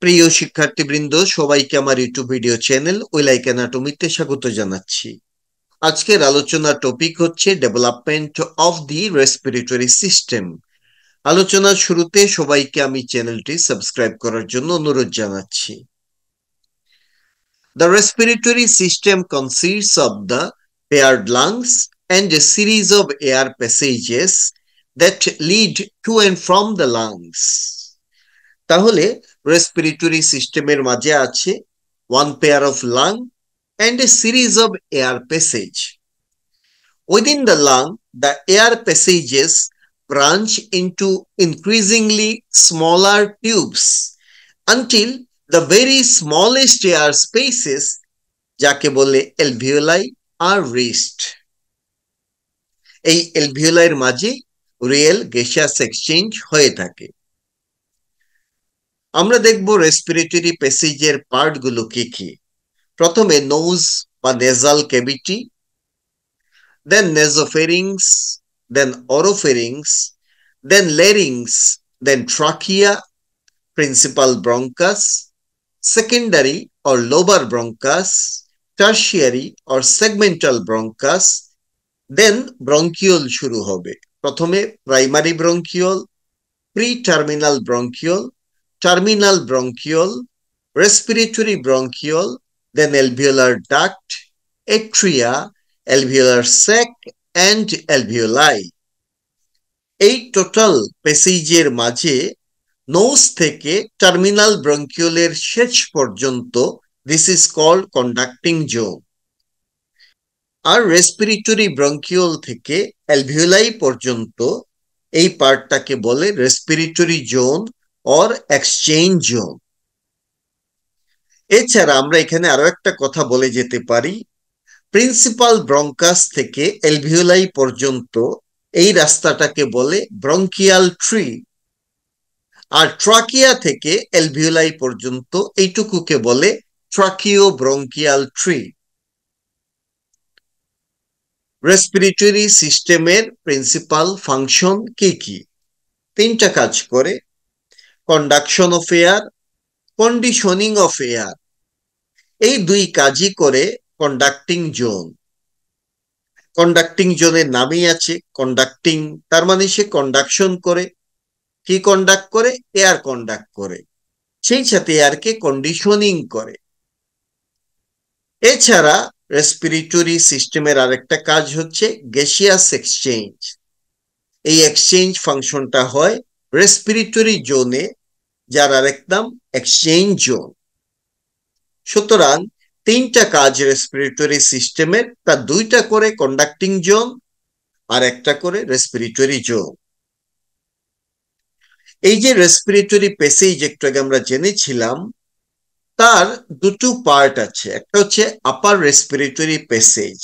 প্রিয় শিক্ষার্থীবৃন্দ, সবাইকে আমার ইউটিউব ভিডিও চ্যানেল ওই লাইক অ্যানাটমিতে স্বাগত জানাচ্ছি। আজকের আলোচনার টপিক হচ্ছে development of the respiratory system. আলোচনার শুরুতে সবাইকে আমি চ্যানেলটি সাবস্ক্রাইব করার জন্য অনুরোধ জানাচ্ছি। The respiratory system consists of the paired lungs and a series of air passages that lead to and from the lungs. তাহলে রেসপিরেটরি সিস্টেমের মাঝে আছে one pair of lung and a series of air passage. Within the lung, the air passages branch into increasingly smaller tubes until the very smallest air spaces, যাকে বলে alveoli, are reached. এই alveoli-এর মাঝে real gaseous exchange হয়ে থাকে। আমরা দেখব respiratory প্যাসেজের পার্টগুলো কি কি। প্রথমে নোজ বা nasal cavity, then nasopharynx, then oropharynx, then larynx, then trachea, principal bronchus, secondary or lobar bronchus, tertiary or segmental bronchus, then bronchiole শুরু হবে। প্রথমে primary bronchiole, preterminal bronchiole, terminal bronchiole, respiratory bronchiole, then alveolar duct, atria, alveolar sac, and alveoli. এই total প্যাসেজের মাঝে nose থেকে terminal ব্রঙ্কিওলের শেষ পর্যন্ত this is called conducting zone. আর রেসপিরেটরি ব্রঙ্কিওল থেকে অ্যালভিওলাই পর্যন্ত এই পার্টটাকে বলে respiratory zone or exchange zone. এছাড়া আমরা এখানে আরো একটা কথা বলে যেতে পারি, প্রিন্সিপাল ব্রঙ্কাস থেকে অ্যালভিওলাই পর্যন্ত এই রাস্তাটাকে বলে ব্রঙ্কিয়াল ট্রি, আর ট্রাকিয়া থেকে অ্যালভিওলাই পর্যন্ত এইটুকুকে বলে ট্রাকিও ব্রঙ্কিয়াল ট্রি। রেসপিরেটরি সিস্টেমের প্রিন্সিপাল ফাংশন কি কি? তিনটা কাজ করে: conduction of air, conditioning of air. এই দুই কাজই করে কন্ডাক্টিং জোন। কন্ডাক্টিং জোনের নামেই আছে কন্ডাক্টিং, তার মানে সে কন্ডাকশন করে। কি কন্ডাক্ট করে? এয়ার কন্ডাক্ট করে, সেই সাথে এয়ারকে কন্ডিশনিং করে। এছাড়া রেসপিরেটরি সিস্টেমের আরেকটা কাজ হচ্ছে গ্যাসিয়াস এক্সচেঞ্জ। এই এক্সচেঞ্জ ফাংশনটা হয় রেসপিরেটরি জোনে, যার আরেক নাম এক্সচেঞ্জ জোন। সুতরাং তিনটা কাজ রেসপিরেটরি সিস্টেমের, তার দুইটা করে কন্ডাক্টিং জোন আর একটা করে রেসপিরেটরি জোন। এই যে রেসপিরেটরি প্যাসেজ একটু আগে আমরা জেনেছিলাম, তার দুটো পার্ট আছে। একটা হচ্ছে upper respiratory passage.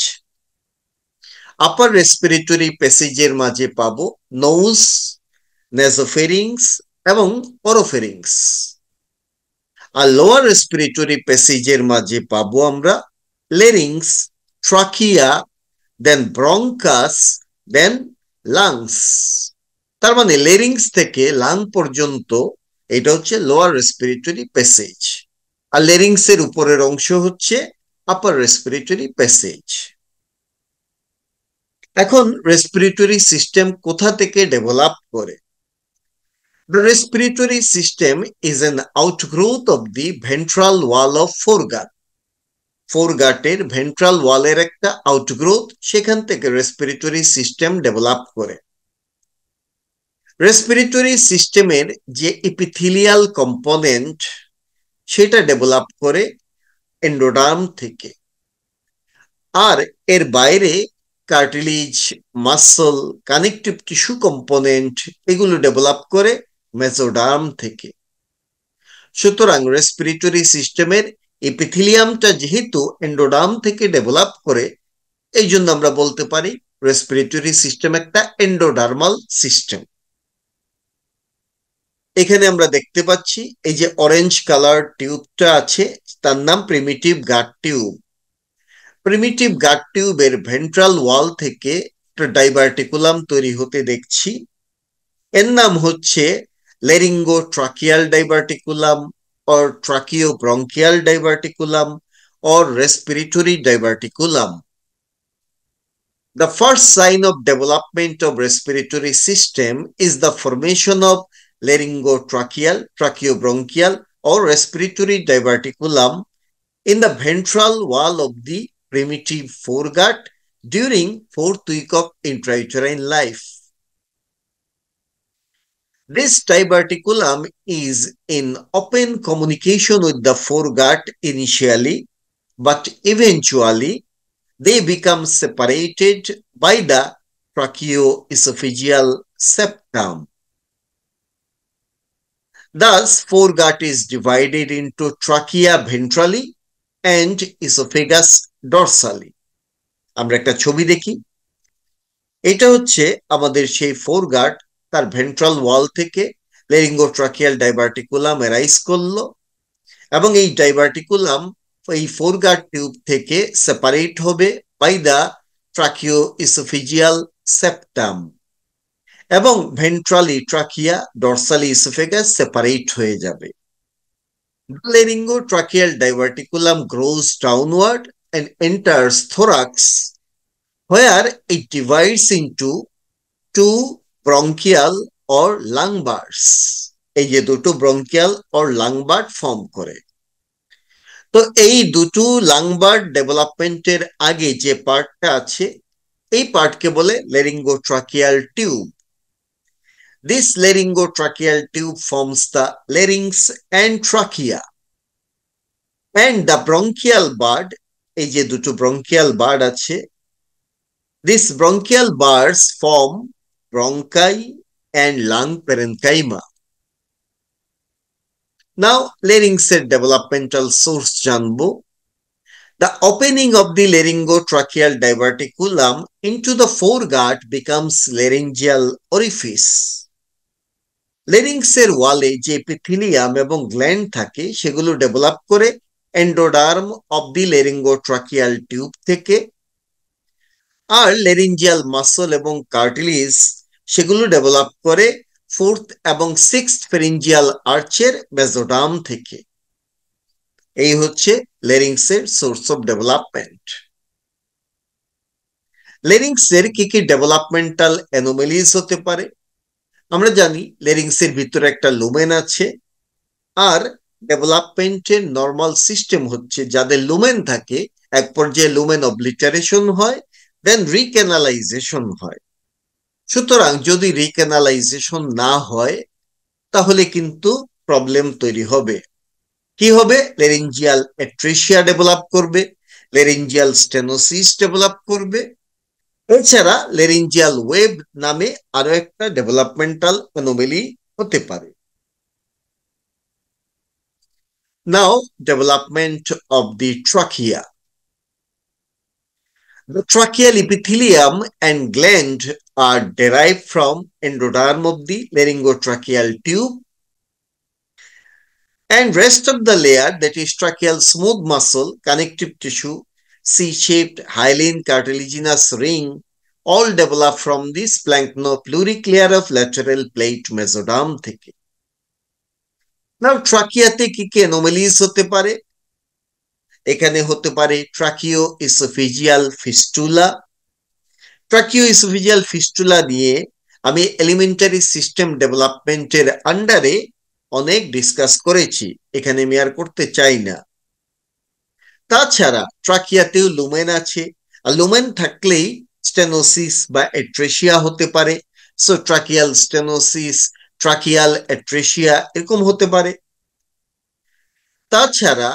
Upper respiratory প্যাসেজের মাঝে পাবো নোজ, নেজোফেরিংস এবং অরোফেরিংস। আর লোয়ার রেসপিরেটরি প্যাসেজের মাঝে পাবো আমরা লেরিংস, ট্রাকিয়া, দেন ব্রঙ্কাস, দেন লাংস। তার মানে লেরিংস থেকে লাং পর্যন্ত এটা হচ্ছে লোয়ার রেসপিরেটরি প্যাসেজ, আর লেরিংস এর উপরের অংশ হচ্ছে আপার রেসপিরেটরি প্যাসেজ। এখন রেসপিরেটরি সিস্টেম কোথা থেকে ডেভেলপ করে? The respiratory system is an outgrowth of the ventral wall of foregut. ফোরগাটের ভেন্ট্রাল ওয়ালের একটা আউটগ্রোথ, সেখান থেকে রেসপিরেটরি সিস্টেম ডেভেলপ করে। রেসপিরেটরি সিস্টেমের যে এপিথেলিয়াল কম্পোনেন্ট, সেটা ডেভেলপ করে এন্ডোডার্ম থেকে, আর এর বাইরে cartilage, muscle, connective tissue component এগুলো ডেভেলপ করে মেসোডার্ম থেকে। সুতরাং রেসপিরেটরি সিস্টেমের এপিথেলিয়ামটা যেহেতু এন্ডোডার্ম থেকে ডেভেলপ করে, এই জন্য আমরা বলতে পারি রেসপিরেটরি সিস্টেম একটা এন্ডোডার্মাল সিস্টেম। এখানে আমরা দেখতে পাচ্ছি এই যে অরেঞ্জ কালার টিউবটা আছে, তার নাম প্রিমিটিভ গাট টিউব। প্রিমিটিভ গাট টিউবের ভেন্ট্রাল ওয়াল থেকে একটা ডাইভার্টিকুলাম তৈরি হতে দেখছি। এর নাম হচ্ছে laryngotracheal diverticulum or tracheobronchial diverticulum or respiratory diverticulum. The first sign of development of respiratory system is the formation of laryngotracheal, tracheobronchial or respiratory diverticulum in the ventral wall of the primitive foregut during fourth week of intrauterine life. This diverticulum is in open communication with the foregut initially, but eventually they become separated by the tracheoesophageal septum. Thus, foregut is divided into trachea ventrally and esophagus dorsally. আমরা একটা ছবি দেখি। এটা হচ্ছে আমাদের সেই ফোরগাট, তার ventral ওয়াল থেকে লেরিঙ্গোট্রাকিয়াল ডাইভার্টিকুলাম এরাইজ করলো এবং এই ডাইভার্টিকুলাম এই ফোরগাট টিউব থেকে সেপারেট হবে বাই দ্য ট্রাকিওইসোফেজিয়াল সেপ্টাম এবং ভেন্ট্রালি ট্রাকিয়া ডরসালি ইসোফেগাস সেপারেট হয়ে যাবে। Laryngotracheal diverticulum grows downward and enters thorax, where it divides into two bronchial or lung bars. এই যে দুটো bronchial or lung bar form করে। তো এই দুটো লাং বার ডেভেলপমেন্টের আগে যে পার্টটা আছে এই পার্টকে বলে laryngotracheal tube. This laryngotracheal tube forms the larynx and trachea. And the bronchial bud, এই যে দুটো bronchial bud আছে, these bronchial buds form bronchi and lung parenchyma. Now, larynx এর developmental source জানবো। The opening of the laryngotracheal diverticulum into the foregut becomes laryngeal orifice. লেরিংসের ওয়ালে যে epithelium এবং gland থাকে সেগুলো ডেভেলপ করে এন্ডোডার্ম অব দি লেরিঙ্গোট্রাকিয়াল টিউব থেকে, আর লেরিঞ্জিয়াল muscle এবং কার্টিলিজ সেগুলো ডেভেলপ করে ফোর্থ এবং সিক্সথ ফেরিঞ্জিয়াল আর্চের মেসোডার্ম থেকে। এই হচ্ছে লেরিংসের সোর্স অফ ডেভেলপমেন্ট। লেরিংসের কি কি ডেভেলপমেন্টাল অ্যানোমালিজ হতে পারে? আমরা জানি লেরিংসের ভিতরে একটা লুমেন আছে, আর ডেভেলপমেন্টের নর্মাল সিস্টেম হচ্ছে যাদের লুমেন থাকে এক পর্যায়ে লুমেন অবলিটারেশন হয়, দেন রিক্যানালাইজেশন হয়। সুতরাং যদি রিক্যানালাইজেশন না হয় তাহলে কিন্তু প্রবলেম তৈরি হবে। কি হবে? লেরিঞ্জিয়াল অ্যাট্রেসিয়া ডেভেলপ করবে, লেরিঞ্জিয়াল স্টেনোসিস ডেভেলপ করবে, এছাড়া লেরিঞ্জিয়াল ওয়েব নামে আরো একটা ডেভেলপমেন্টাল অ্যানোমালি হতে পারে। Now, development of the trachea. The tracheal epithelium and gland are derived from endoderm of the laryngotracheal tube, and rest of the layer, that is tracheal smooth muscle, connective tissue, C-shaped hyaline cartilaginous ring, all develop from this splanchnopluric layer of lateral plate mesoderm থেকে। Now, ট্রাকিয়াতে কি কি anomalies হতে পারে? এখানে হতে পারে ট্রাকিওইসোফেজিয়াল fistula. ট্রাকিওইসোফেজিয়াল fistula নিয়ে আমি এলিমেন্টারি সিস্টেম ডেভেলপমেন্টের আন্ডারে অনেক ডিসকাস করেছি, এখানে আমি আর করতে চাই না। তাছাড়া ট্রাকিয়াতেও লুমেন আছে, আর লুমেন থাকলেই স্টেনোসিস বা অ্যাট্রেসিয়া হতে পারে। So tracheal stenosis, tracheal atresia এরকম হতে পারে। তাছাড়া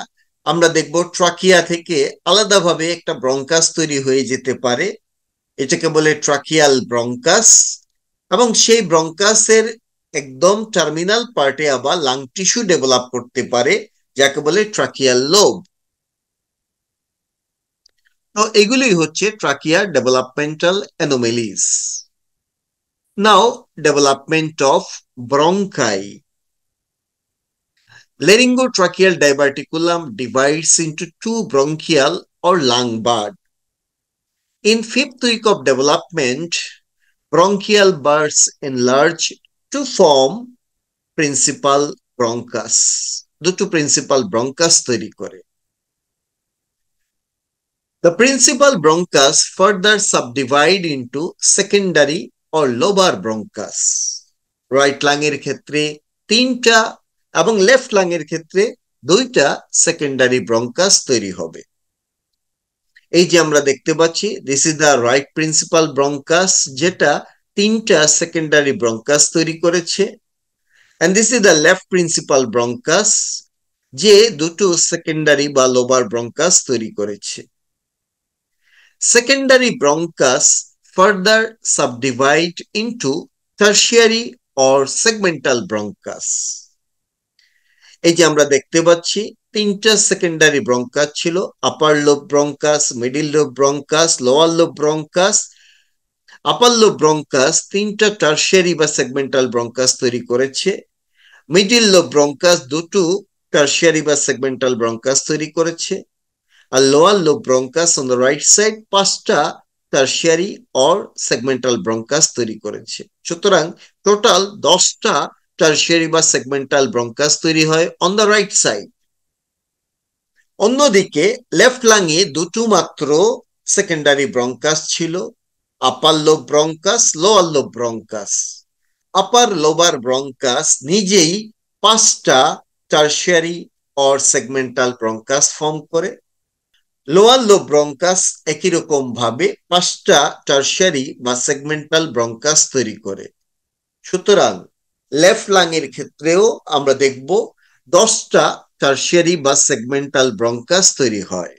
আমরা দেখব ট্রাকিয়া থেকে আলাদাভাবে একটা ব্রঙ্কাস তৈরি হয়ে যেতে পারে, এটাকে বলে ট্রাকিয়াল ব্রঙ্কাস, এবং সেই ব্রঙ্কাসের একদম টার্মিনাল পার্টে আবার লাং টিস্যু ডেভেলপ করতে পারে যাকে বলে ট্রাকিয়াল লোব। তো এগুলোই হচ্ছে ট্রাকিয়ার developmental anomalies. Now development of bronchi. Laryngotracheal diverticulum divides into two bronchial or lung bud. In fifth week of development, bronchial buds enlarge to form principal bronchus. দুটো principal bronchus তৈরি করে। The principal bronchus further subdivide into secondary or lobar bronchus. Right lung এর ক্ষেত্রে তিনটা এবং left lung এর ক্ষেত্রে দুইটা সেকেন্ডারি ব্রঙ্কাস তৈরি হবে। এই যে আমরা দেখতে পাচ্ছি, this is the right principal bronchus, যেটা তিনটা সেকেন্ডারি ব্রঙ্কাস তৈরি করেছে। And this is the left principal bronchus, যে দুটো সেকেন্ডারি বা লোবার ব্রঙ্কাস তৈরি করেছে। Secondary bronchus further subdivide into tertiary or segmental bronchus. এই যে আমরা দেখতে পাচ্ছি তিনটা সেকেন্ডারি ব্রঙ্কাস ছিল, upper lobe bronchus, middle lobe bronchus, lower lobe bronchus. Upper lobe bronchus তিনটা টার্সিয়ারি বা সেগমেন্টাল ব্রঙ্কাস তৈরি করেছে। মিডিল লোব ব্রঙ্কাস দুটো টার্সিয়ারি বা সেগমেন্টাল ব্রঙ্কাস তৈরি করেছে। আর lower lobe bronchus on the right side পাঁচটা টার্সিয়ারি অর সেগমেন্টাল ব্রঙ্কাস তৈরি করেছে। সুতরাং টোটাল 10টা টার্সিয়ারি বা সেগমেন্টাল ব্রঙ্কাস তৈরি হয় অন দ্য রাইট সাইড। অন্যদিকে লেফট লাংয়ে দুটো মাত্র সেকেন্ডারি ব্রঙ্কাস ছিল, upper lobe bronchus, lower lobe bronchus. Upper lobar bronchus নিজেই পাঁচটা tertiary or segmental bronchus form করে। লোয়ার লোব ব্রঙ্কাস একই রকম ভাবে পাঁচটা টার্সিয়ারি বা সেগমেন্টাল ব্রঙ্কাস তৈরি করে। সুতরাং লেফট লাং এর ক্ষেত্রেও আমরা দেখব 10টা টার্সিয়ারি বা সেগমেন্টাল ব্রঙ্কাস তৈরি হয়।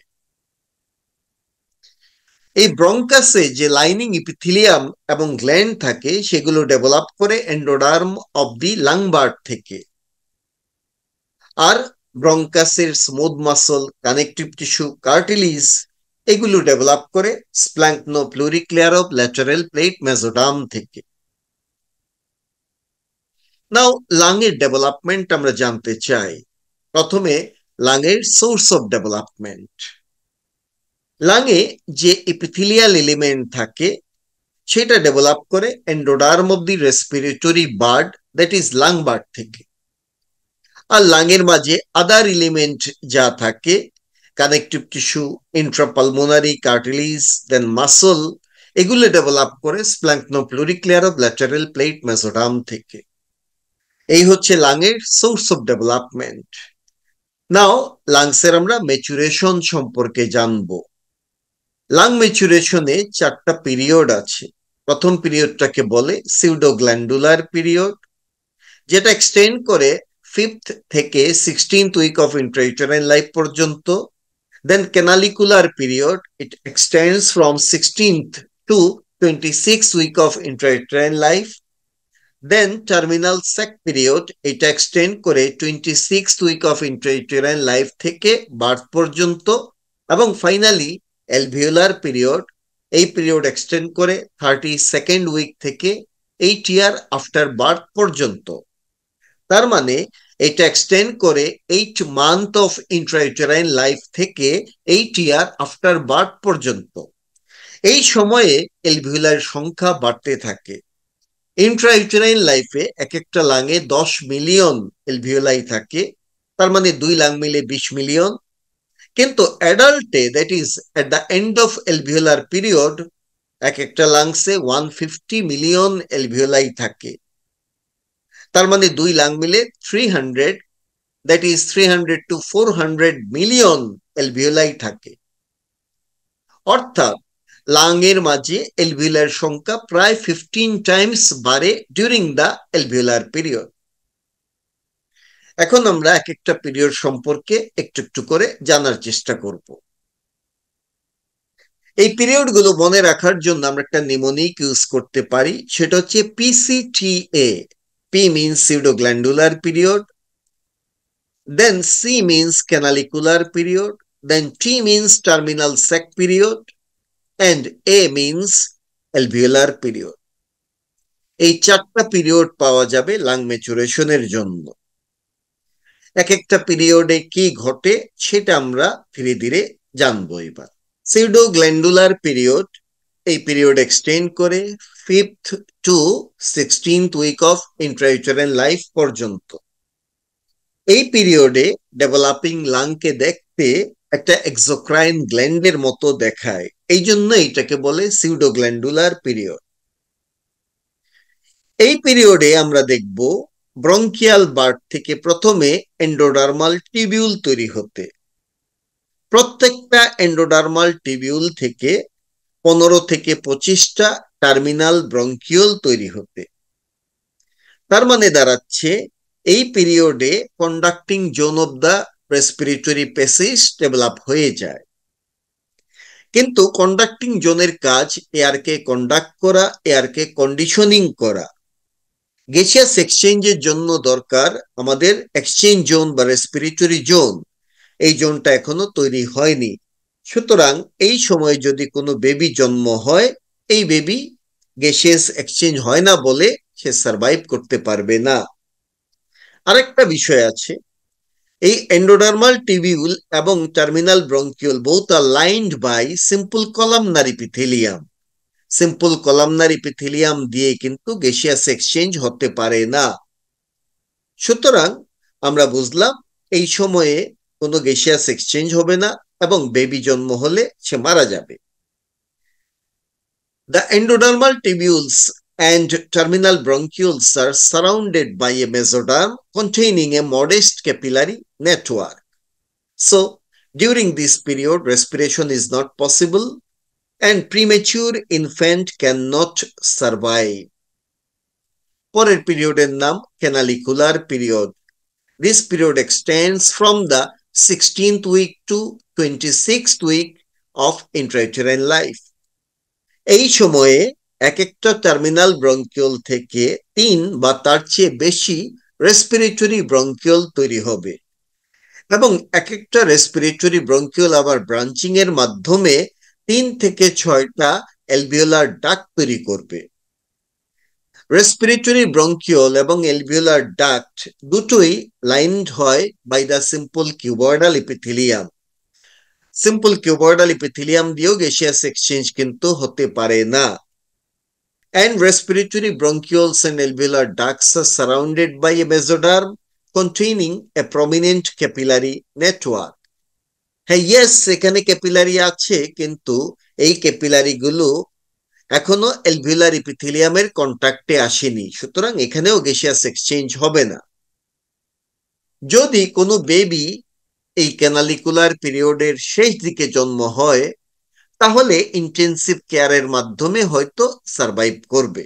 এই ব্রঙ্কাসে যে লাইনিং ইপিথিলিয়াম এবং গ্ল্যান্ড থাকে সেগুলো ডেভেলপ করে endoderm of the lung bird থেকে। আর ব্রঙ্কাসের স্মুথ মাসল, কানেকটিভ টিস্যু, কার্টিলিজ এগুলো ডেভেলপ করে স্প্ল্যাঙ্কনো প্লুরিক্লিয়ার অফ ল্যাটারাল প্লেট মেসোডার্ম থেকে। নাও লাংয়ের ডেভেলপমেন্ট আমরা জানতে চাই। প্রথমে লাংয়ের সোর্স অফ ডেভেলপমেন্ট। লাংয়ে যে এপিথেলিয়াল এলিমেন্ট থাকে সেটা ডেভেলপ করে endoderm of the respiratory bird, that is lung bird থেকে। আর লাংয়ের মাঝে আদার এলিমেন্ট যা থাকে, কানেকটিভ টিস্যু, ইন্ট্রাপালমোনারি, কার্টিলিজ, দেন মাসল, এগুলো ডেভেলপ করে স্প্ল্যাঙ্কনো প্লুরিক্লিয়ার অফ ল্যাটারাল প্লেট মেসোডার্ম থেকে। এই হচ্ছে লাংয়ের সোর্স অফ ডেভেলপমেন্ট। নাও লাংসের আমরা ম্যাচুরেশন সম্পর্কে জানবো। লাং ম্যাচুরেশনে 4টা পিরিয়ড আছে। প্রথম পিরিয়ডটাকে বলে সিউডোগ্ল্যান্ডুলার পিরিয়ড, যেটা এক্সটেন্ড করে 5th থেকে 16th week of intrauterine life পর্যন্ত। Then canalicular period, it extends from 16th to 26th week of intrauterine life. Then terminal sac period, এটা এক্সটেন্ড করে 26th week of intrauterine life থেকে birth পর্যন্ত। এবং finally alveolar period, এই period extend করে 32nd week থেকে 8 year after birth পর্যন্ত। তার মানে এটা এক্সটেন্ড করে 8 মান্থ অফ ইন্ট্রাইউটেরাইন লাইফ থেকে 8 ইয়ার আফটার বার্থ পর্যন্ত। এই সময়ে অ্যালভিওলার সংখ্যা বাড়তে থাকে। ইন্ট্রাইউটেরাইন লাইফে এক একটা লাঙে 10 মিলিয়ন অ্যালভিওলাই থাকে, তার মানে 2 লাং মিলে 20 মিলিয়ন। কিন্তু অ্যাডাল্টে, that is at the end of alveolar period, এক একটা লাংসে 150 মিলিয়ন অ্যালভিওলাই থাকে। তার মানে 2 লাং মিলে 300, that is 300 to 400 million alveoli থাকে। অর্থাৎ লাংয়ের মাঝে অ্যালভিওলার সংখ্যা প্রায় 15 টাইমস বাড়ে ডিউরিং দ্য অ্যালভিওলার পিরিয়ড। এখন আমরা এক একটা পিরিয়ড সম্পর্কে একটু একটু করে জানার চেষ্টা করব। এই পিরিয়ড গুলো মনে রাখার জন্য আমরা একটা নিমোনিক ইউজ করতে পারি, সেটা হচ্ছে PCTA। P means pseudoglandular period, then C means canalicular period, then T means terminal sac period, and A means alveolar period. এই 4টা পিরিয়ড পাওয়া যাবে লাং ম্যাচুরেশনের জন্য। এক একটা পিরিয়ডে কি ঘটে সেটা আমরা ধীরে ধীরে জানবো এবার। সিউডোগ্ল্যান্ডুলার পিরিয়ড, এই পিরিয়ড এক্সটেন্ড করে 5th to 16th week of intrauterine life পর্যন্ত। এই পিরিয়ডে ডেভেলপিং লাংকে দেখতে একটা এক্সোক্রাইন গ্ল্যান্ডের মতো দেখায়, এই জন্য এটাকে বলে সিউডোগ্ল্যান্ডুলার পিরিয়ড। এই পিরিয়ডে আমরা দেখব ব্রঙ্কিয়াল বার্ড থেকে প্রথমে এন্ডোডার্মাল টিবিউল তৈরি হতে, প্রত্যেকটা এন্ডোডার্মাল টিবিউল থেকে 15 থেকে 25টা টার্মিনাল ব্রঙ্কিউল তৈরি হতে। তার মানে দাঁড়াচ্ছে এই পিরিয়ডে conducting zone of the respiratory passage develop হয়ে যায়। কিন্তু কন্ডাক্টিং জোনের কাজ এয়ারকে কন্ডাক্ট করা, এয়ারকে কন্ডিশনিং করা। গ্যাসিয়াস এক্সচেঞ্জের জন্য দরকার আমাদের এক্সচেঞ্জ জোন বা রেসপিরেটরি জোন, এই জোনটা এখনো তৈরি হয়নি। সুতরাং এই সময় যদি কোনো বেবি জন্ম হয়, এই বেবি গ্যাসিয়াস এক্সচেঞ্জ হয় না বলে সে সার্ভাইভ করতে পারবে না। আরেকটা বিষয় আছে, এই এন্ডোডার্মাল টিবিউল এবং terminal bronchiole both are lined by simple columnar epithelium. Simple columnar epithelium দিয়ে কিন্তু গ্যাসিয়াস এক্সচেঞ্জ হতে পারে না। সুতরাং আমরা বুঝলাম এই সময়ে কোনো গ্যাসিয়াস এক্সচেঞ্জ হবে না এবং বেবি জন্ম হলে সে মারা যাবে। The endodermal tubules and terminal bronchioles are surrounded by a mesoderm containing a modest capillary network. So, during this period, respiration is not possible and premature infant cannot survive. পরের পিরিয়ডের নাম ক্যানালিকুলার period. This period extends from the 16th week to 26th week of intrauterine life. এই সময়ে এক একটা terminal bronchiole থেকে 3 বা তার চেয়ে বেশি রেসপিরেটরি ব্রঙ্কিউল তৈরি হবে এবং এক একটা রেসপিরেটরি ব্রঙ্কিউল আবার ব্রাঞ্চিং এর মাধ্যমে 3 থেকে 6টা অ্যালভিওলার ডাক্ট তৈরি করবে। রেসপিরেটরি ব্রঙ্কিউল এবং অ্যালভিওলার ডাক্ট দুটোই লাইনড হয় by the simple cuboidal epithelium. Simple cuboidal epithelium দিয়েও গ্যাসিয়াস এক্সচেঞ্জ কিন্তু হতে পারে না। And respiratory bronchioles and alveolar ducts are surrounded by a mesoderm containing a prominent capillary network. হ্যাঁ, yes, এখানে ক্যাপিলারি আছে, কিন্তু এই ক্যাপিলারি গুলো এখনো অ্যালভিওলার ইপিথেলিয়ামের কন্টাক্টে আসেনি, সুতরাং এখানেও গ্যাসিয়াস এক্সচেঞ্জ হবে না। যদি কোনো বেবি এই ক্যানালিকুলার পিরিয়ডের শেষ দিকে জন্ম হয়, তাহলে ইন্টেন্সিভ কেয়ারের মাধ্যমে হয়তো সার্ভাইভ করবে।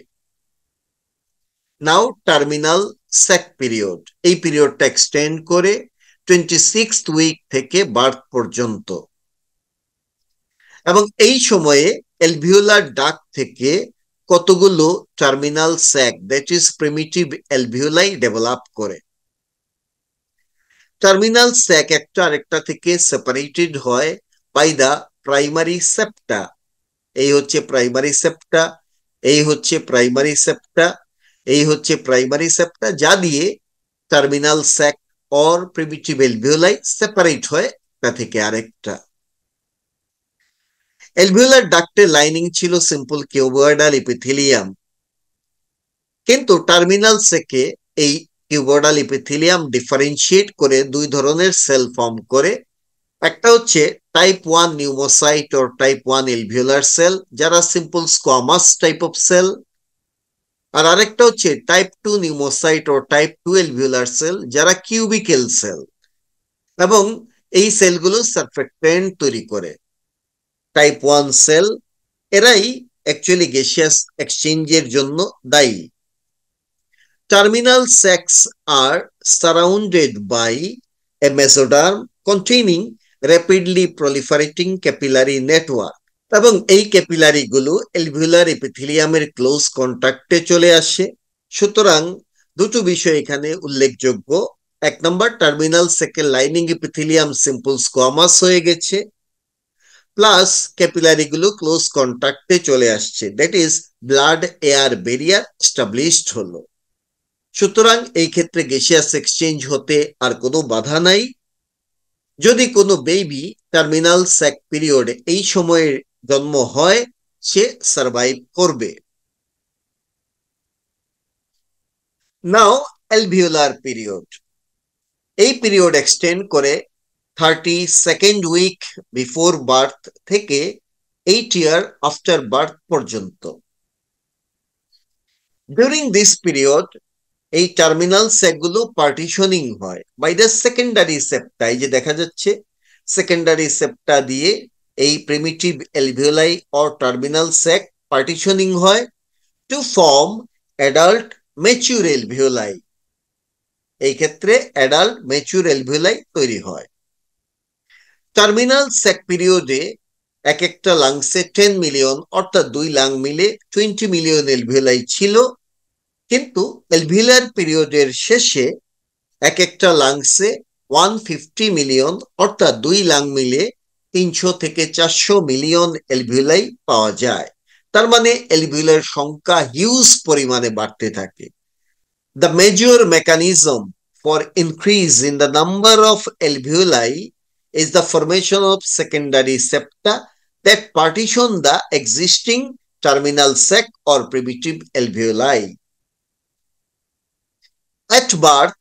নাও টার্মিনাল স্যাক পিরিয়ড। এই পিরিয়ডটা এক্সটেন্ড করে 26th উইক থেকে বার্থ পর্যন্ত এবং এই সময়ে অ্যালভিওলার ডাক্ট থেকে কতগুলো terminal sac, that is primitive alveoli develop করে। টার্মিনাল স্যাক একটা আরেকটা থেকে সেপারেটেড হয় বাই দা প্রাইমারি সেপ্টা। এই হচ্ছে প্রাইমারি সেপ্টা, এই হচ্ছে প্রাইমারি সেপ্টা, এই হচ্ছে প্রাইমারি সেপ্টা, যা দিয়ে terminal sac or primitive alveoli separate হয় একটা থেকে আরেকটা। অ্যালভিওলার ডাক্টের লাইনিং ছিল সিম্পল কিউবয়েডাল ইপিথেলিয়াম, কিন্তু টার্মিনাল স্যাকে এই কিউবয়েডাল ইপিথেলিয়াম ডিফারেন্সিয়েট করে দুই ধরনের সেল ফর্ম করে। একটা হচ্ছে type 1 pneumocyte or type 1 alveolar cell, যারা simple squamous type of cell, আর আরেকটা হচ্ছে টাইপ 2 নিউমোসাইট ও টাইপ 2 অ্যালভিওলার সেল, যারা কিউবিকেল সেল, এবং এই সেলগুলো সারফেক্টেন্ট তৈরি করে। টাইপ 1 সেল এরাই অ্যাকচুয়ালি গ্যাসিয়াস এক্সচেঞ্জের জন্য দায়ী। টার্মিনাল স্যাকস আর surrounded by a mesoderm containing rapidly proliferating capillary network, এবং এই ক্যাপিলারি গুলো অ্যালভিওলার এপিথেলিয়ামের ক্লোজ কন্টাক্টে চলে আসে। সুতরাং দুটো বিষয় এখানে উল্লেখযোগ্য। এক নম্বর, terminal সেকেল lining epithelium simple squamous হয়ে গেছে, প্লাস ক্যাপিলারি গুলো ক্লোজ কন্টাক্টে চলে আসছে, that is blood air barrier established হলো। সুতরাং এই ক্ষেত্রে গ্যাসিয়াস এক্সচেঞ্জ হতে আর কোনো বাধা নাই। যদি কোনো বেবি টার্মিনাল স্যাক পিরিয়ডে এই সময়ে জন্ম হয়, সে সার্ভাইভ করবে। Now alveolar period. এই পিরিয়ড এক্সটেন্ড করে 32nd উইক বিফোর বার্থ থেকে 8 ইয়ার আফটার বার্থ পর্যন্ত। ডিউরিং দিস পিরিয়ড এই টার্মিনাল সেকগুলো পার্টিশনিং হয় বাই দ্য সেকেন্ডারি সেপ্টা। এই যে দেখা যাচ্ছে সেকেন্ডারি সেপ্টা দিয়ে এই primitive alveoli or terminal sac partitioning হয় to form adult mature alveoli. এই ক্ষেত্রে অ্যাডাল্ট ম্যাচিউর এলভিওলাই তৈরি হয়। টার্মিনাল সেক পিরিয়ডে এক একটা লাংসে 10 মিলিয়ন অর্থাৎ 2 লাং মিলে 20 মিলিয়ন এলভিওলাই ছিল, কিন্তু এলভিওলার পিরিয়ডের শেষে এক একটা লাংসে 150 মিলিয়ন অর্থাৎ 2 লাং মিলে 300 থেকে 400 মিলিয়ন এলভিওলাই পাওয়া যায়। তার মানে এলভিওলার সংখ্যা হিউজ পরিমাণে বাড়তে থাকে। The major mechanism for increase in the number of alveoli is the formation of secondary septa that partition the existing terminal sac or primitive alveoli. At birth,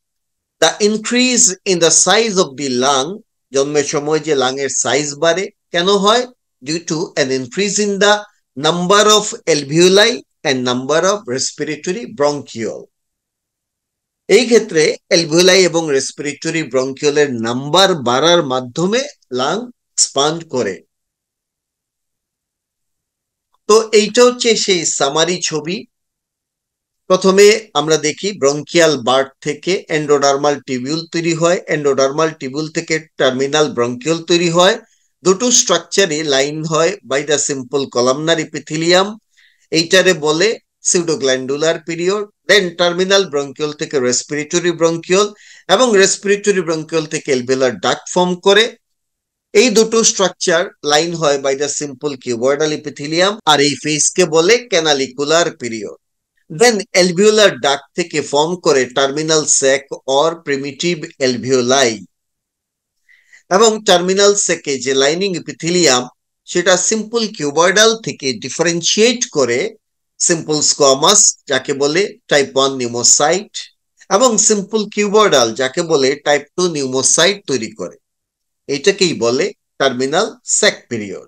the increase in the size of the lung, জন্মের সময় যে লাংয়ের size বাড়ে কেন হয়? Due to an increase in the number of alveoli and number of respiratory bronchiole. এই ক্ষেত্রে alveoli এবং respiratory ব্রঙ্কিওলের number বাড়ার মাধ্যমে লাং এক্সপান্ড করে। তো এইটা হচ্ছে সেই সামারি ছবি। প্রথমে আমরা দেখি ব্রঙ্কিয়াল বার্ড থেকে এন্ডোডার্মাল টিবিউল তৈরি হয়, এন্ডোডার্মাল টিবিউল থেকে টার্মিনাল ব্রঙ্কিওল তৈরি হয়। দুটো স্ট্রাকচারে লাইন হয় by the simple columnar epithelium, এইটারে বলে pseudoglandular period. Then terminal bronchiole থেকে রেসপিরেটরি ব্রঙ্কিওল এবং রেসপিরেটরি ব্রঙ্কিওল থেকে এলভিওলার ডাক্ট ফর্ম করে। এই দুটো স্ট্রাকচার লাইন হয় by the simple cuboidal epithelium, আর এই ফেজকে বলে canalicular period. Then alveolar duct থেকে ফর্ম করে টার্মিনাল স্যাক অর প্রিমিটিভ এলভিওলাই, এবং টার্মিনাল স্যাকে যে লাইনিং এপিথেলিয়াম সেটা সিম্পল কিউবয়েডাল থেকে ডিফারেন্সিয়েট করে সিম্পল স্কোয়ামাস যাকে বলে টাইপ 1 নিউমোসাইট, এবং সিম্পল কিউবয়েডাল যাকে বলে টাইপ 2 নিউমোসাইট তৈরি করে। এটাকেই বলে টার্মিনাল স্যাক পিরিয়ড।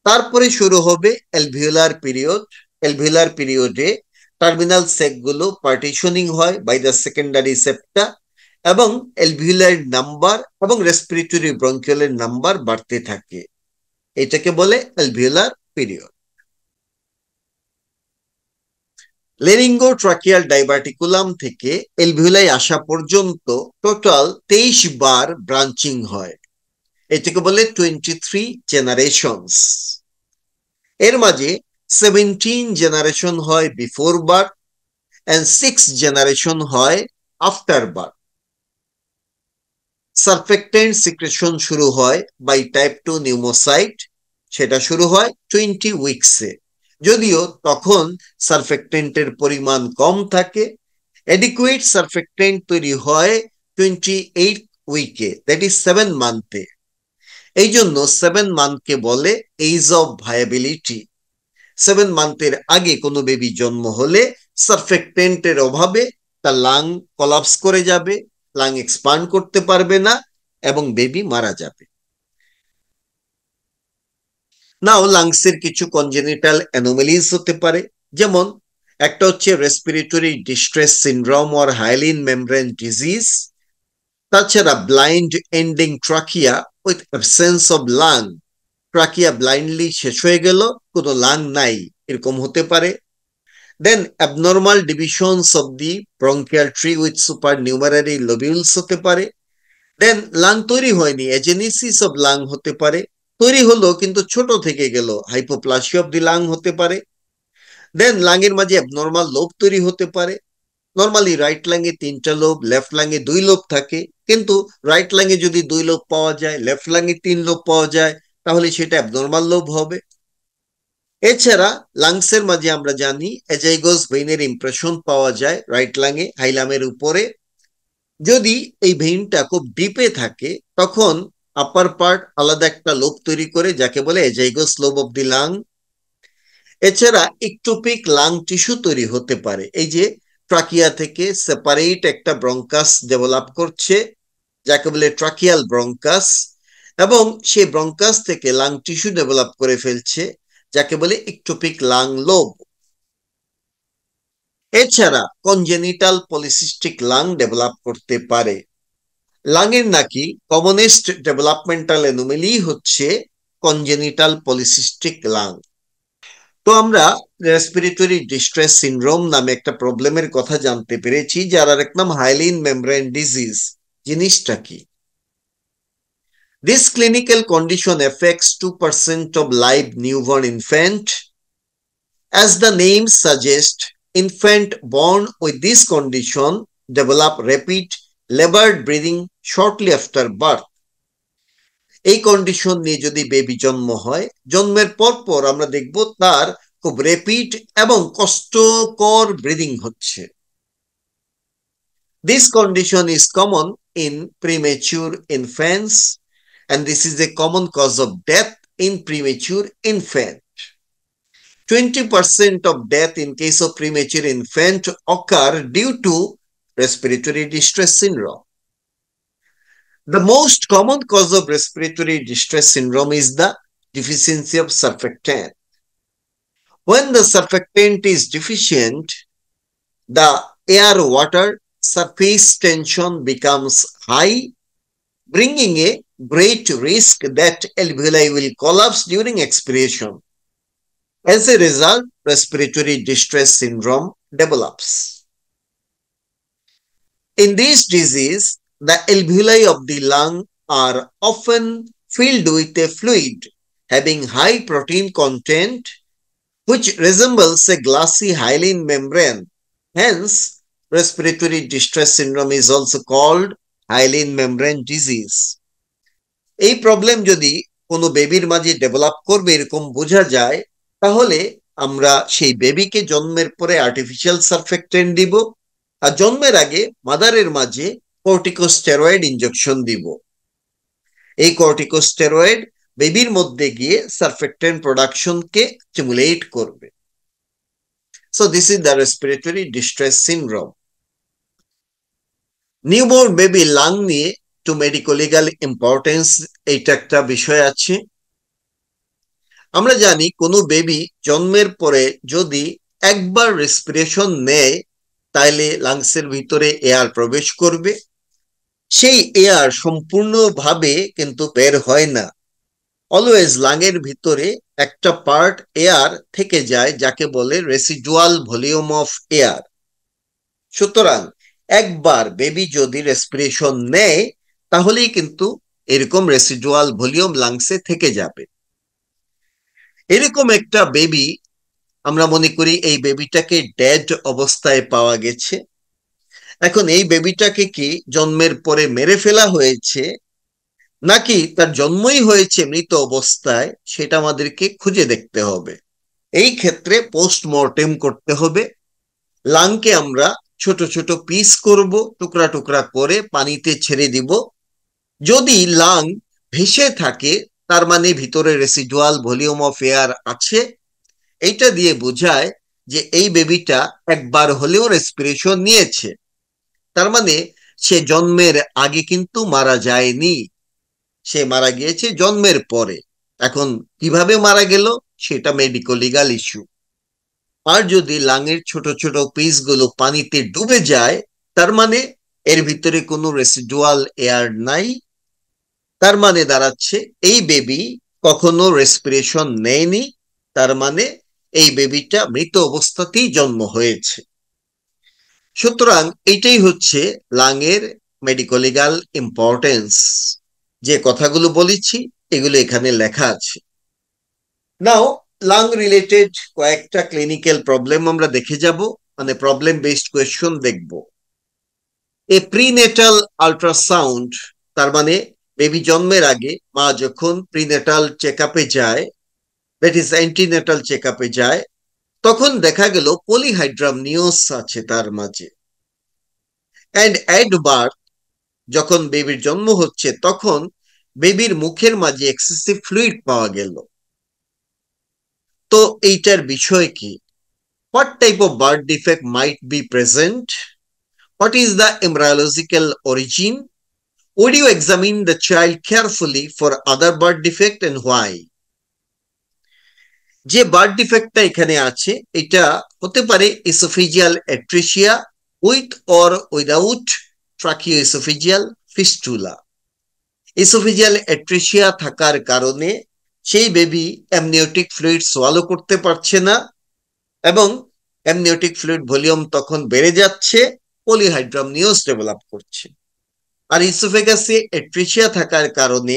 তারপরে শুরু হবে অ্যালভিওলার পিরিয়ড। অ্যালভিওলার পিরিয়ডে টার্মিনাল স্যাক গুলো পার্টিশনিং হয় বাই দ্য সেকেন্ডারি সেপ্টা, এবং অ্যালভিওলার নাম্বার এবং রেসপিরেটরি ব্রঙ্কিওলের নাম্বার বাড়তে থাকে। এটাকে বলে অ্যালভিওলার পিরিয়ড। লেরিঙ্গোট্রাকিয়াল ডাইভার্টিকুলাম থেকে এলভিওলাই আসা পর্যন্ত টোটাল 23 বার ব্রাঞ্চিং হয়। এটাকে বলে 23 জেনারেশনস। এর মাঝে 17 জেনারেশন হয় বিফোর বার্থ এন্ড 6 জেনারেশন হয় আফটার বার্থ। সারফেক্টেন্ট সিক্রেশন শুরু হয় বাই টাইপ 2 নিউমোসাইট, সেটা শুরু হয় 20 উইকসে, যদিও তখন সারফেক্টেন্টের পরিমাণ কম থাকে। অ্যাডিকুয়েট সারফেক্টেন্ট তৈরি হয় 28 উইকে, দ্যাট ইজ 7 মান্থে। এই জন্য 7 মান্থকে বলে এজ অফ ভায়াবিলিটি। 7 মান্থের আগে কোনো বেবি জন্ম হলে সারফেক্টেন্টের অভাবে তার লাং কলাপস করে যাবে, লাং এক্সপান্ড করতে পারবে না এবং বেবি মারা যাবে। নাও লাংসের কিছু কনজেনিটাল অ্যানোমালিজ হতে পারে, যেমন একটা হচ্ছে respiratory distress syndrome or hyaline membrane disease. তাছাড়া blind ending trachea with absence of lung, trachea blindly শেষ হয়ে গেল, কোনো লাং নাই, এরকম হতে পারে। Then abnormal divisions of the bronchial tree with supernumerary lobules হতে পারে। দেন লাং তৈরি হয়নি, এজেনেসিস অফ লাং হতে পারে, তৈরি হলো কিন্তু ছোট থেকে গেল, হাইপোপ্লাসিয়া অফ দি লাং হতে পারে। দেন লাংয়ের মাঝে অ্যাবনর্মাল লোব তৈরি হতে পারে। নর্মালি রাইট লাংয়ে 3টা লোব, লেফট লাংয়ে 2 লোব থাকে, কিন্তু রাইট লাংয়ে যদি 2 লোব পাওয়া যায়, লেফট লাংয়ে 3 লোব পাওয়া যায়, তাহলে সেটা অ্যাবনর্মাল লোব হবে। এছাড়া লাংসের মাঝে আমরা জানি এজাইগোস ভেইনের ইমপ্রেশন পাওয়া যায় রাইট লাংয়ে হাইলামের উপরে। যদি এই ভেইনটা খুব ডিপে থাকে তখন আপার পার্ট আলাদা একটা লোব তৈরি করে যাকে বলে এজাইগোস লোব অফ দি লাং। এছাড়া ইকটোপিক লাং টিস্যু তৈরি হতে পারে। এই যে ট্রাকিয়া থেকে সেপারেট একটা ব্রঙ্কাস ডেভেলপ করছে, যাকে বলে ট্রাকিয়াল ব্রঙ্কাস, এবং সেই ব্রঙ্কাস থেকে লাং টিস্যু ডেভেলপ করে ফেলছে, যাকে বলে ইকটোপিক লাং লোব। এছাড়া কনজেনিটাল পলিসিস্টিক লাং ডেভেলপ করতে পারে। লাংয়ের নাকি কমনেস্ট ডেভেলপমেন্টাল অ্যানোমালি হচ্ছে কনজেনিটাল পলিসিস্টিক লাং। তো আমরা রেসপিরেটরি ডিস্ট্রেস সিনড্রোম নামে একটা প্রবলেমের কথা জানতে পেরেছি, যার আরেক নাম হাইলিন মেমব্রেন ডিজিজ। জিনিসটা কি? This clinical condition affects 2% of live newborn infant. As the name suggests, infant born with this condition develop rapid labored breathing shortly after birth. এই কন্ডিশন নিয়ে যদি বেবি জন্ম হয়, জন্মের পর আমরা দেখব তার খুব র্যাপিড এবং কষ্টকর ব্রিদিং হচ্ছে। This condition is common in premature infants, and this is a common cause of death in premature infant. 20% of death in case of premature infant occur due to respiratory distress syndrome. The most common cause of respiratory distress syndrome is the deficiency of surfactant. When the surfactant is deficient, the air-water surface tension becomes high, bringing a great risk that alveoli will collapse during expiration. As a result, respiratory distress syndrome develops. In this disease, the alveoli of the lung are often filled with a fluid having high protein content, which resembles a glassy hyaline membrane. Hence, respiratory distress syndrome is also called hyaline membrane disease. এই problem যদি কোনো বেবির মাঝে develop করবে এরকম বোঝা যায়, তাহলে আমরা সেই বেবিকে জন্মের পরে আর্টিফিশিয়াল সারফেক্টেন্ট দিব, আর জন্মের আগে মাদারের মাঝে কর্টিকোস্টেরয়েড ইনজেকশন দিব। এই কর্টিকোস্টেরয়েড বেবির মধ্যে গিয়ে সারফেক্টেন্ট প্রোডাকশনকে স্টিমুলেট করবে। So this is the respiratory distress syndrome. Newborn baby lung নিয়ে টু মেডিকো লিগাল ইম্পর্টেন্স এইটা একটা বিষয় আছে। আমরা জানি কোনো বেবি জন্মের পরে যদি একবার রেসপিরেশন নেয়, তাহলে লাংসের ভিতরে এয়ার প্রবেশ করবে। সেই এয়ার সম্পূর্ণভাবে কিন্তু বের হয় না, অলওয়েজ লাংয়ের ভিতরে একটা পার্ট এয়ার থেকে যায়, যাকে বলে রেসিডুয়াল ভলিউম অফ এয়ার। সুতরাং একবার বেবি যদি রেসপিরেশন নেয়, তাহলেই কিন্তু এরকম রেসিডুয়াল ভলিউম লাংসে থেকে যাবে। এরকম একটা বেবি আমরা মনে করি এই বেবিটাকে ডেড অবস্থায় পাওয়া গেছে। এখন এই বেবিটাকে কি জন্মের পরে মেরে ফেলা হয়েছে, নাকি তার জন্মই হয়েছে মৃত অবস্থায়, সেটা আমাদেরকে খুঁজে দেখতে হবে। এই ক্ষেত্রে পোস্টমর্টেম করতে হবে। লাংকে আমরা ছোট ছোট পিস করব, টুকরা টুকরা করে পানিতে ছেড়ে দিব। যদি লাং ভেসে থাকে, তার মানে ভিতরে রেসিডুয়াল ভলিউম অফ এয়ার আছে। এইটা দিয়ে বোঝায় যে এই বেবিটা একবার হলেও রেসপিরেশন নিয়েছে, তার মানে সে জন্মের আগে কিন্তু মারা যায়নি, সে মারা গিয়েছে জন্মের পরে। এখন কিভাবে মারা গেল সেটা মেডিকো লিগাল ইস্যু। আর যদি লাংয়ের ছোট ছোট পিসগুলো পানিতে ডুবে যায়, তার মানে এর ভিতরে কোনো রেসিডুয়াল এয়ার নাই, তার মানে দাঁড়াচ্ছে এই বেবি কখনো রেসপিরেশন নেয়নি, তার মানে এই বেবিটা মৃত অবস্থাতেই জন্ম হয়েছে। সুতরাং এইটাই হচ্ছে লাংয়ের মেডিকো লিগাল ইম্পর্টেন্স। যে কথাগুলো বলেছি এগুলো এখানে লেখা আছে। নাও লাং রিলেটেড কয়েকটা ক্লিনিক্যাল প্রবলেম আমরা দেখে যাব, মানে প্রবলেম বেসড কোয়েশ্চন দেখব। এ প্রিনেটাল আল্ট্রাসাউন্ড, তার মানে বেবি জন্মের আগে মা যখন প্রিনেটাল চেক আপে যায়, দ্যাট ইজ অ্যান্টিনেটাল চেক আপে যায়, তখন দেখা গেল পলিহাইড্রামনিওস আছে তার মাঝে। অ্যান্ড অ্যাট বার্থ, যখন বেবির জন্ম হচ্ছে, তখন বেবির মুখের মাঝে এক্সেসিভ ফ্লুইড পাওয়া গেল। তো এইটার বিষয় কি? What type of birth defect might be present? What is the embryological origin? Would you examine the child carefully for other birth defect and why? যে বার্থ ডিফেক্টটা এখানে আছে এটা হতে পারে oesophageal atresia with or without tracheoesophageal fistula. Oesophageal atresia থাকার কারণে সেই বেবি অ্যামনিওটিক ফ্লুইড সোয়ালো করতে পারছে না এবং অ্যামনিওটিক ফ্লুইড ভলিউম তখন বেড়ে যাচ্ছে, পলিহাইড্রামনিওস ডেভেলপ করছে। আর ইসোফেগাসে অ্যাট্রেসিয়া থাকার কারণে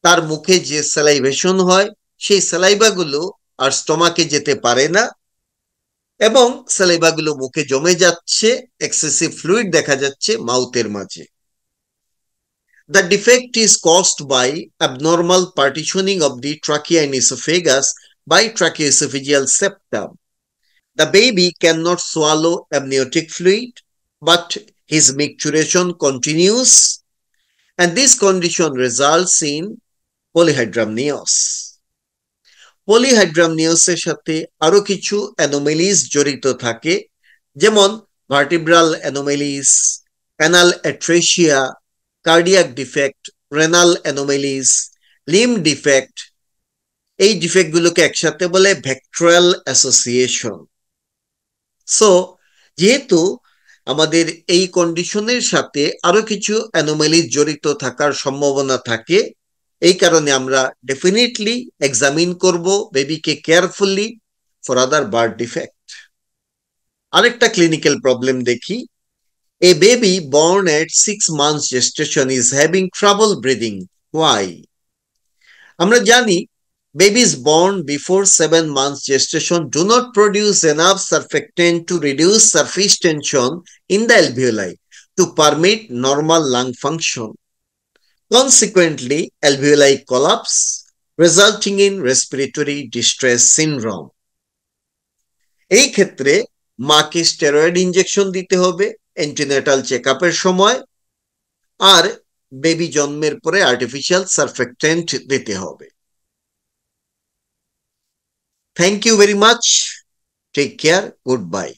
তার মুখে যে স্যালাইভেশন হয় সেই স্যালাইভাগুলো আর স্টমাকে যেতে পারে না এবং স্যালাইভাগুলো মুখে জমে যাচ্ছে, এক্সেসিভ ফ্লুইড দেখা যাচ্ছে মাউথের মাঝে। The defect is caused by abnormal partitioning of the trachea and esophagus by tracheoesophageal septum. The baby cannot swallow amniotic fluid, but his micturition continues, and this condition results in polyhydramnios. পলিহাইড্রামনিওসের সাথে আরো কিছু অ্যানোমেলিস জড়িত থাকে, যেমন vertebral anomalies, anal atresia, cardiac defect, renal anomalies, limb defect. এই ডিফেক্টগুলোকে একসাথে বলে ভেক্টরাল অ্যাসোসিয়েশন। সো যেহেতু আমাদের এই কন্ডিশনের সাথে আরো কিছু অ্যানোমেলিস জড়িত থাকার সম্ভাবনা থাকে, এই কারণে আমরা ডেফিনেটলি এক্সামিন করব বেবিকে carefully for other birth defect. আরেকটা ক্লিনিক্যাল প্রবলেম দেখি। A baby born at 6 months gestation is having trouble breathing. Why? আমরা জানি babies born before 7 months gestation do not produce enough surfactant to reduce surface tension in the alveoli to permit normal lung function. Consequently, alveoli collapse, resulting in respiratory distress syndrome. এই ক্ষেত্রে মাকে steroid injection দিতে হবে antenatal চেকআপের সময়, আর baby জন্মের পরে artificial surfactant দিতে হবে। Thank you very much, take care, good by.